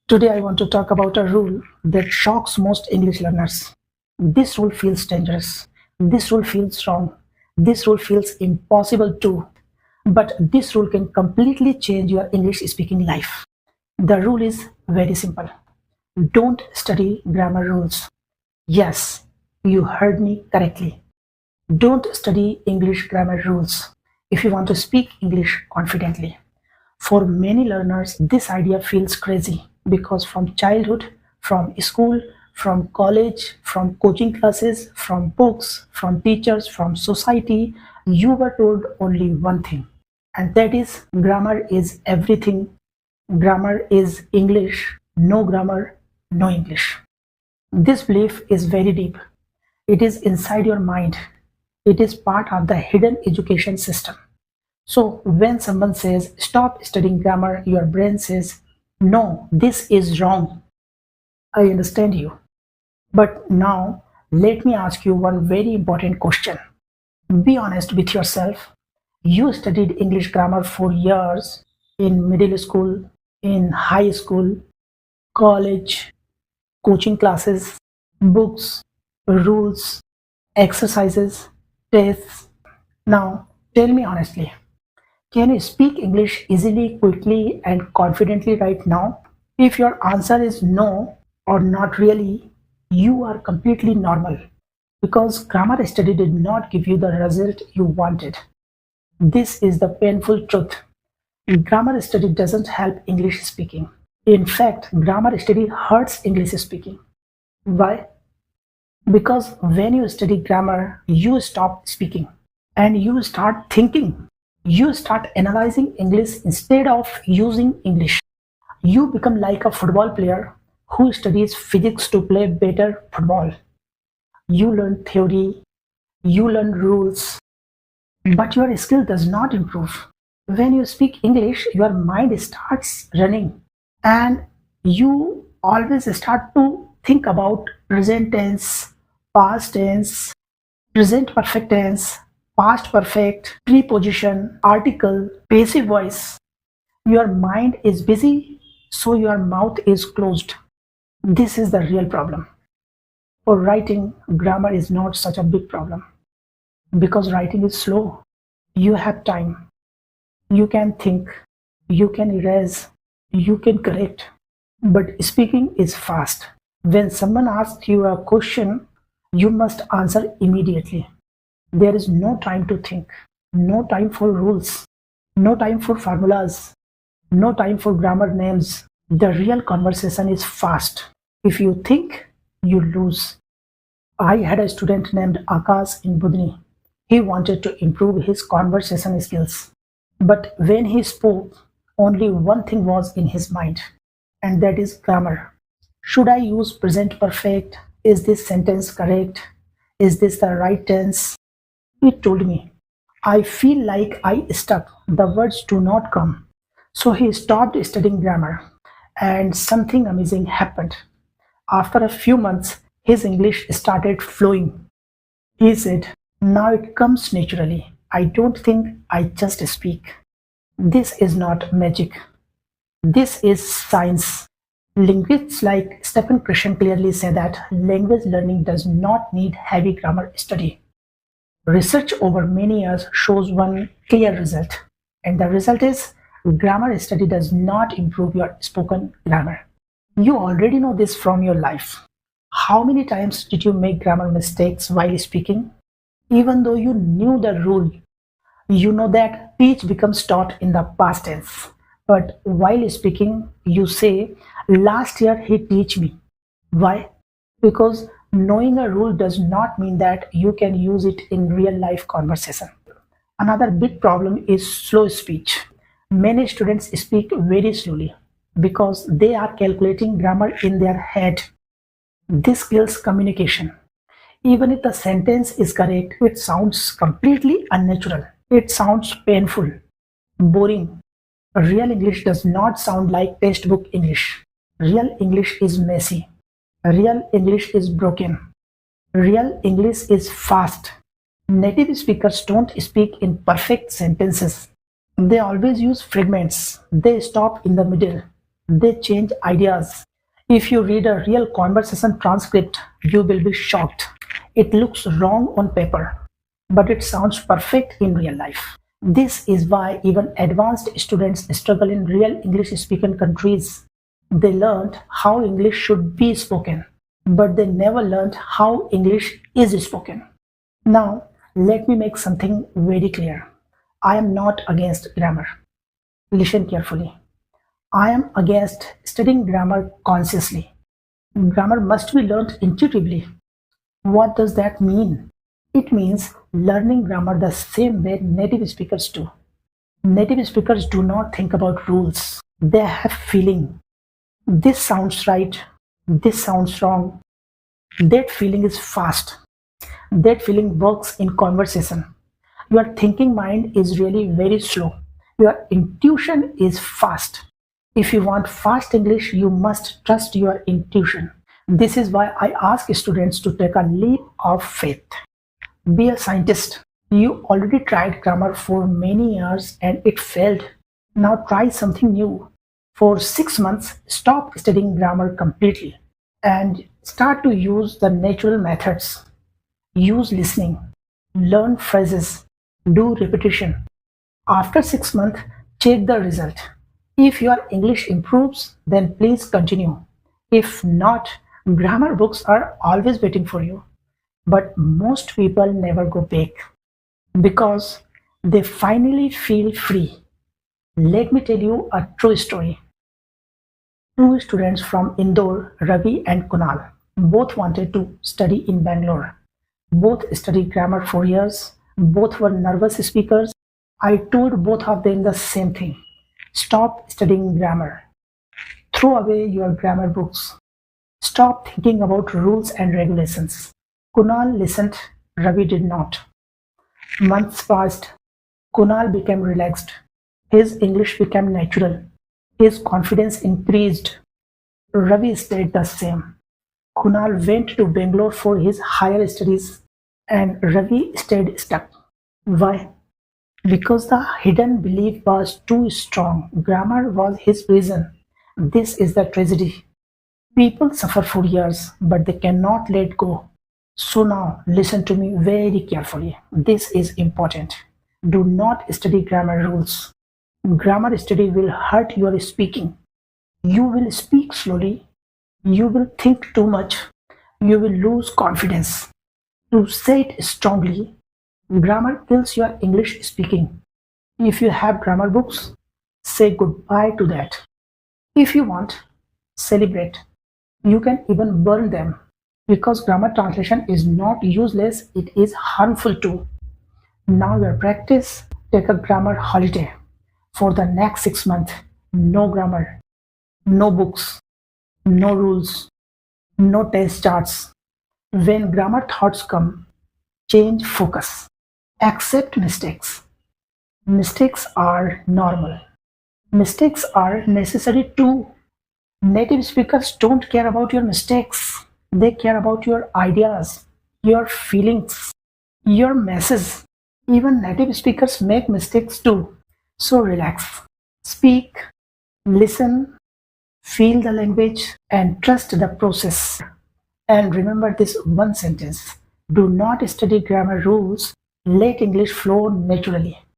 Today, I want to talk about a rule that shocks most English learners. This rule feels dangerous. This rule feels wrong. This rule feels impossible too. But this rule can completely change your English speaking life. The rule is very simple. Don't study grammar rules. Yes, you heard me correctly. Don't study English grammar rules if you want to speak English confidently. For many learners, this idea feels crazy because from childhood, from school, from college, from coaching classes, from books, from teachers, from society, you were told only one thing, and that is grammar is everything. Grammar is English. No grammar, no English. This belief is very deep. It is inside your mind. It is part of the hidden education system. So when someone says stop studying grammar, your brain says, no, this is wrong. I understand you. But now let me ask you one very important question. Be honest with yourself. You studied English grammar for years in middle school, in high school, college, coaching classes, books, rules, exercises, tests. Now tell me honestly, can you speak English easily, quickly, and confidently right now? If your answer is no or not really, you are completely normal because grammar study did not give you the result you wanted. This is the painful truth. Grammar study doesn't help English speaking. In fact, grammar study hurts English speaking. Why? Because when you study grammar, you stop speaking and you start thinking. You start analyzing English instead of using English. You become like a football player who studies physics to play better football. You learn theory, you learn rules, but your skill does not improve. When you speak English, your mind starts running and you always start to think about present tense, past tense, present perfect tense, past perfect, preposition, article, passive voice. Your mind is busy, so your mouth is closed. This is the real problem. For writing, grammar is not such a big problem because writing is slow. You have time. You can think. You can erase. You can correct. But speaking is fast. When someone asks you a question, you must answer immediately. There is no time to think, no time for rules, no time for formulas, no time for grammar names. The real conversation is fast. If you think, you lose. I had a student named Akash in Budni. He wanted to improve his conversation skills. But when he spoke, only one thing was in his mind, and that is grammar. Should I use present perfect? Is this sentence correct? Is this the right tense? He told me, I feel like I stuck. The words do not come. So he stopped studying grammar, and something amazing happened. After a few months, his English started flowing. He said, now it comes naturally. I don't think, I just speak. This is not magic. This is science. Linguists like Stephen Christian clearly say that language learning does not need heavy grammar study. Research over many years shows one clear result, and the result is grammar study does not improve your spoken grammar. You already know this from your life. How many times did you make grammar mistakes while speaking? Even though you knew the rule, you know that teach becomes taught in the past tense. But while speaking, you say, last year he teach me. Why? Because knowing a rule does not mean that you can use it in real life conversation. Another big problem is slow speech. Many students speak very slowly because they are calculating grammar in their head. This kills communication. Even if the sentence is correct, it sounds completely unnatural. It sounds painful, boring. Real English does not sound like textbook English. Real English is messy. Real English is broken. Real English is fast. Native speakers don't speak in perfect sentences. They always use fragments. They stop in the middle. They change ideas. If you read a real conversation transcript, you will be shocked. It looks wrong on paper, but it sounds perfect in real life. This is why even advanced students struggle in real English speaking countries. They learned how English should be spoken, but they never learned how English is spoken. Now, let me make something very clear. I am not against grammar. Listen carefully. I am against studying grammar consciously. Grammar must be learned intuitively. What does that mean? It means learning grammar the same way native speakers do. Native speakers do not think about rules. They have feeling. This sounds right. This sounds wrong. That feeling is fast. That feeling works in conversation. Your thinking mind is really very slow. Your intuition is fast. If you want fast English, you must trust your intuition. This is why I ask students to take a leap of faith. Be a scientist. You already tried grammar for many years and it failed. Now try something new. For 6 months, stop studying grammar completely and start to use the natural methods. Use listening, learn phrases, do repetition. After 6 months, check the result. If your English improves, then please continue. If not, grammar books are always waiting for you. But most people never go back because they finally feel free. Let me tell you a true story. Two students from Indore, Ravi and Kunal, both wanted to study in Bangalore. Both studied grammar for years. Both were nervous speakers. I told both of them the same thing. Stop studying grammar. Throw away your grammar books. Stop thinking about rules and regulations. Kunal listened, Ravi did not. Months passed. Kunal became relaxed. His English became natural. His confidence increased. Ravi stayed the same. Kunal went to Bangalore for his higher studies and Ravi stayed stuck. Why? Because the hidden belief was too strong. Grammar was his prison. This is the tragedy. People suffer for years, but they cannot let go. So now listen to me very carefully. This is important. Do not study grammar rules. Grammar study will hurt your speaking. You will speak slowly. You will think too much. You will lose confidence. To say it strongly, grammar kills your English speaking. If you have grammar books, say goodbye to that. If you want, celebrate. You can even burn them because grammar translation is not useless, it is harmful too. Now your practice, take a grammar holiday. For the next 6 months, no grammar, no books, no rules, no test charts. When grammar thoughts come, change focus. Accept mistakes. Mistakes are normal. Mistakes are necessary too. Native speakers don't care about your mistakes. They care about your ideas, your feelings, your message. Even native speakers make mistakes too. So relax. Speak, listen, feel the language, and trust the process. And remember this one sentence. Do not study grammar rules. Let English flow naturally.